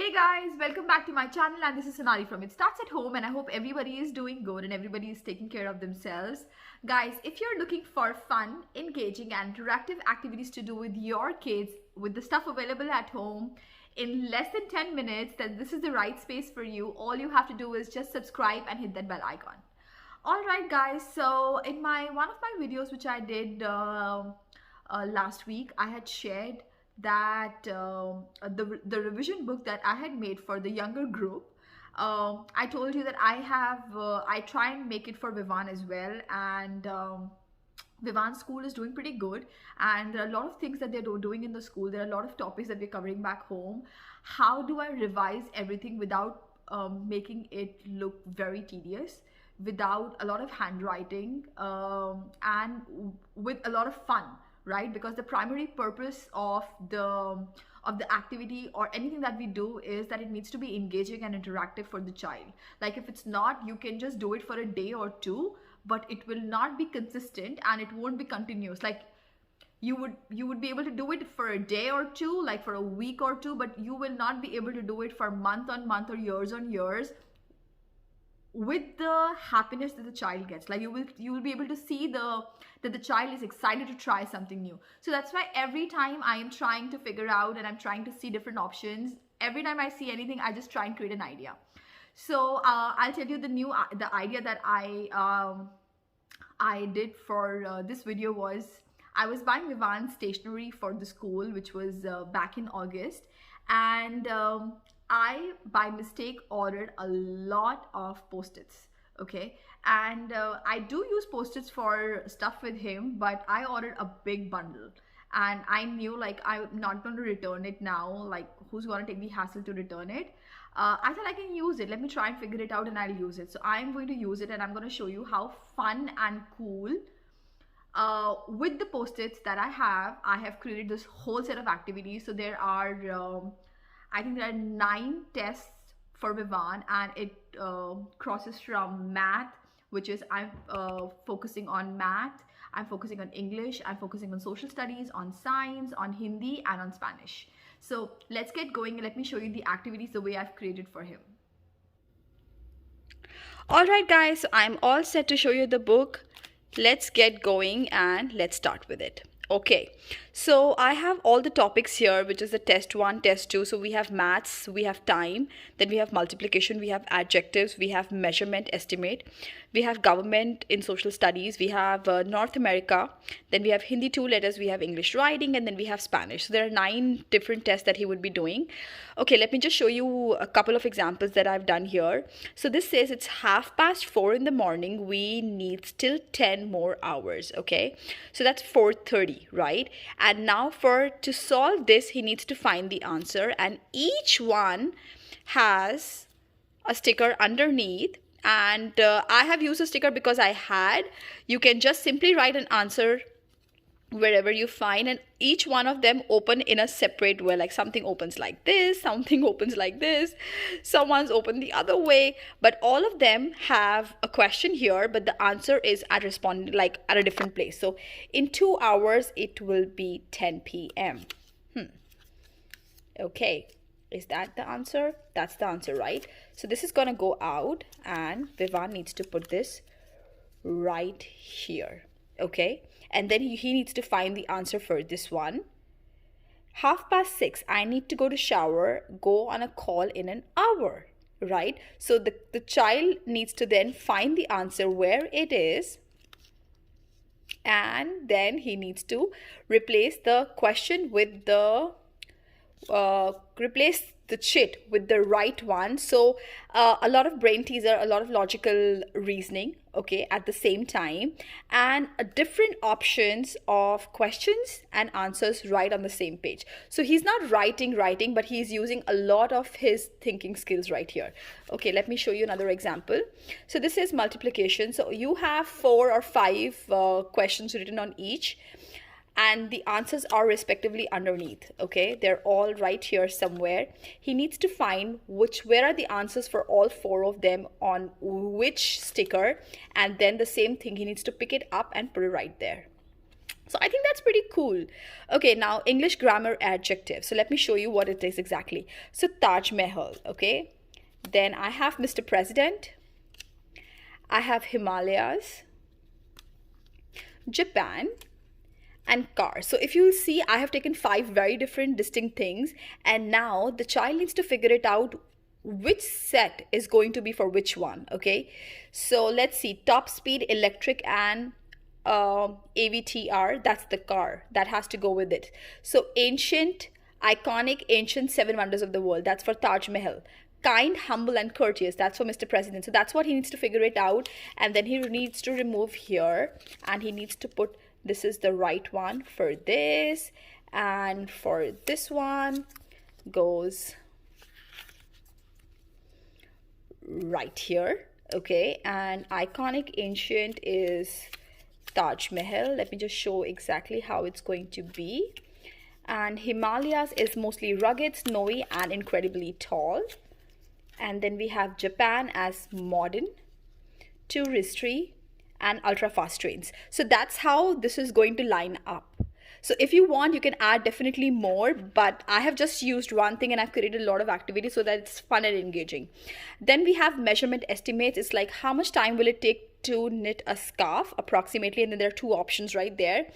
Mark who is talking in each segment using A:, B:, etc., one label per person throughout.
A: Hey guys, welcome back to my channel, and this is Sonali from It Starts at Home, and I hope everybody is doing good and everybody is taking care of themselves. Guys, if you're looking for fun, engaging and interactive activities to do with your kids with the stuff available at home in less than 10 minutes, then this is the right space for you. All you have to do is just subscribe and hit that bell icon. Alright guys, so in one of my videos which I did last week, I had shared that the revision book that I had made for the younger group. I told you that I try and make it for Vivan as well, and Vivan's school is doing pretty good, and there are a lot of things that they're doing in the school. There are a lot of topics that we're covering back home. How do I revise everything without making it look very tedious, without a lot of handwriting, and with a lot of fun, right? Because the primary purpose of the activity or anything that we do is that it needs to be engaging and interactive for the child. Like if it's not, you can just do it for a day or two, but it will not be consistent and it won't be continuous. Like you would be able to do it for a day or two, like for a week or two, but you will not be able to do it for month on month or years on years with the happiness that the child gets. Like you will be able to see that the child is excited to try something new. So that's why every time I am trying to figure out and I'm trying to see different options, every time I see anything, I just try and create an idea. So I'll tell you the idea that I did for this video was, I was buying Vivan's stationery for the school, which was back in August, and I by mistake ordered a lot of post-its. Okay, and I do use post-its for stuff with him, but I ordered a big bundle, and I knew like I'm not going to return it now. Like who's going to take the hassle to return it? I thought I can use it. Let me try and figure it out and I'll use it. So I'm going to use it and I'm going to show you how fun and cool with the post-its that I have created this whole set of activities. So there are I think there are 9 tests for Vivan, and it crosses from math, which is I'm focusing on math, I'm focusing on English, I'm focusing on social studies, on science, on Hindi and on Spanish. So let's get going and let me show you the activities the way I've created for him. Alright guys, so I'm all set to show you the book. Let's get going and let's start with it. Okay, so I have all the topics here, which is the test 1, test 2. So we have maths, we have time, then we have multiplication, we have adjectives, we have measurement, estimate, we have government in social studies, we have North America, then we have Hindi 2 letters, we have English writing, and then we have Spanish. So there are 9 different tests that he would be doing. Okay, let me just show you a couple of examples that I've done here. So this says it's 4:30 in the morning. We need still 10 more hours. Okay, so that's 4:30, right? And now to solve this, he needs to find the answer, and each one has a sticker underneath. And I have used a sticker because you can just simply write an answer wherever you find, and each one of them open in a separate way. Like something opens like this, something opens like this, someone's open the other way, but all of them have a question here, but the answer is at a different place. So in 2 hours it will be 10 p.m. Okay, is that the answer? That's the answer, right? So this is gonna go out, and Vivan needs to put this right here. Okay, and then he needs to find the answer for this one. 6:30, I need to go to shower, go on a call in an hour, right? So the child needs to then find the answer where it is, and then he needs to replace the question with the replace the chit with the right one. So a lot of brain teaser, a lot of logical reasoning, okay, at the same time, and different options of questions and answers right on the same page. So he's not writing, but he's using a lot of his thinking skills right here. Okay, let me show you another example. So this is multiplication. So you have 4 or 5 questions written on each, and the answers are respectively underneath. Okay, they're all right here somewhere. He needs to find where are the answers for all 4 of them on which sticker, and then the same thing, he needs to pick it up and put it right there. So I think that's pretty cool. Okay, now English grammar adjective. So let me show you what it is exactly. So Taj Mahal, okay? Then I have Mr. President. I have Himalayas, Japan, and car. So if you'll see, I have taken 5 very different distinct things, and now the child needs to figure it out which set is going to be for which one. Okay, so let's see. Top speed, electric, and AVTR, that's the car that has to go with it. So ancient, iconic, ancient, 7 wonders of the world, that's for Taj Mahal. Kind, humble, and courteous, that's for Mr. President. So that's what he needs to figure it out, and then he needs to remove here, and he needs to put, this is the right one for this, and for this one goes right here. Okay, and iconic, ancient is Taj Mahal. Let me just show exactly how it's going to be. And Himalayas is mostly rugged, snowy, and incredibly tall. And then we have Japan as modern, touristy, and ultra fast trains. So that's how this is going to line up. So if you want, you can add definitely more, but I have just used one thing and I've created a lot of activities so that it's fun and engaging. Then we have measurement estimates. It's like how much time will it take to knit a scarf approximately, and then there are 2 options right there.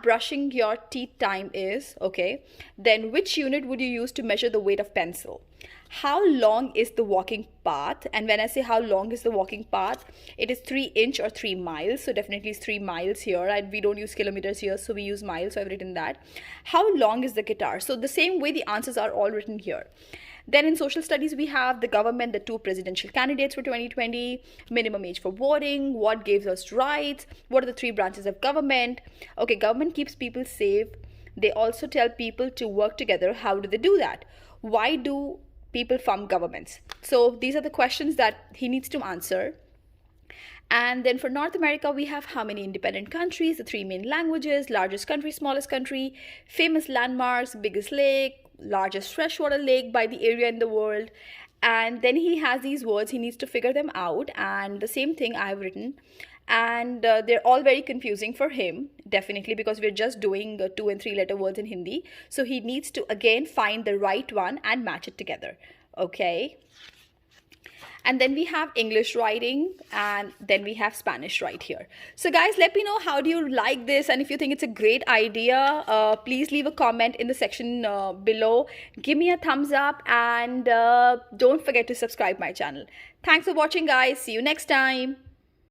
A: Brushing your teeth time is, okay. Then which unit would you use to measure the weight of pencil? How long is the walking path? And when I say how long is the walking path, it is 3 inch or 3 miles. So definitely it's 3 miles here, and we don't use kilometers here, so we use miles. So I've written that. How long is the guitar? So the same way, the answers are all written here. Then in social studies, we have the government, the 2 presidential candidates for 2020, minimum age for voting, what gives us rights, what are the 3 branches of government. Okay, government keeps people safe. They also tell people to work together. How do they do that? Why do people form governments? So these are the questions that he needs to answer. And then for North America, we have how many independent countries, the 3 main languages, largest country, smallest country, famous landmarks, biggest lake, largest freshwater lake by the area in the world. And then he has these words, he needs to figure them out, and the same thing I've written. And they're all very confusing for him, definitely, because we're just doing 2 and 3 letter words in Hindi. So he needs to again find the right one and match it together. Okay. And then we have English writing, and then we have Spanish right here. So guys, let me know how do you like this, and if you think it's a great idea, please leave a comment in the section below. Give me a thumbs up, and don't forget to subscribe my channel. Thanks for watching, guys. See you next time.